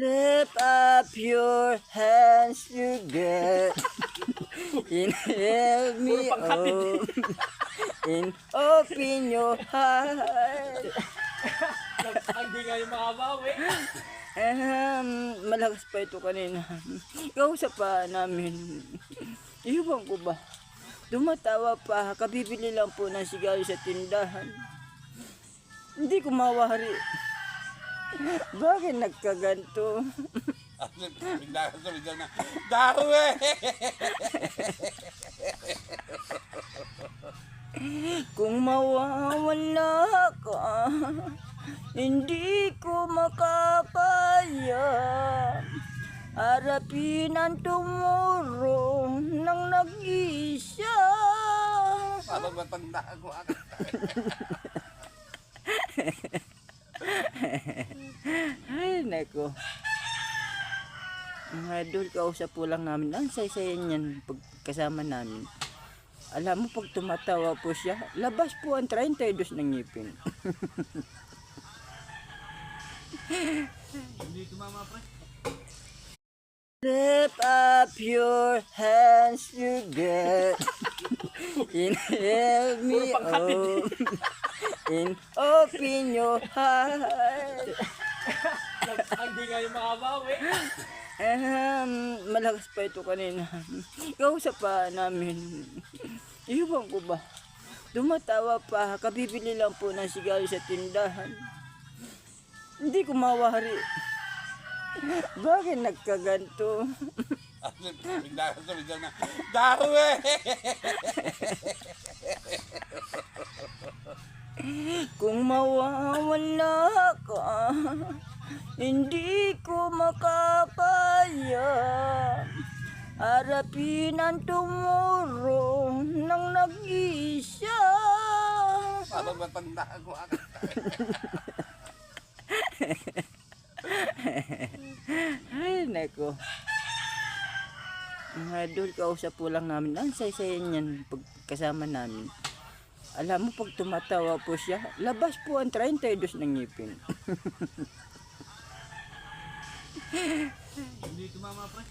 Lift up your hands together and help me and open your heart. Hindi nga yung makabawi. Malakas pa ito kanina. Kausap pa namin. Iwan ko ba? Dumatawa pa. Kabibili lang po ng sigaw sa tindahan. Hindi ko mawari. Bakit nagkaganto? Bigla na. Dawe! Kung mawawala ka, hindi ko makakaya. Harapin ang tumuro ng nag-isa. Parang matanda ako. Ay, nako. Mga idol, kausap po lang namin. Ang say-sayan niyan pagkasama namin. Alam mo, pag tumatawa po siya, labas po ang 32 ng ngipin. Hindi tumama pre. Lift up your hands together and help me and open your heart. Hindi nga yung makabawi. Malakas pa ito kanina. Kausap pa namin. Iwan ko ba? Dumatawa pa. Kabibili lang po ng sigaw sa tindahan. Hindi ko mawari. Bakit nagkaganto? Bigla na. Dawe! Kung mawawala ka, hindi ko makakaya. Harapin ang tumuro ng nag-isa. Parang matanda ako. Ay, nako. Mga idol, kausap po lang namin. Ang say-sayan niyan pagkasama namin. Alam mo, pag tumatawa po siya, labas po ang 32 ng ngipin. Hindi tumama pre.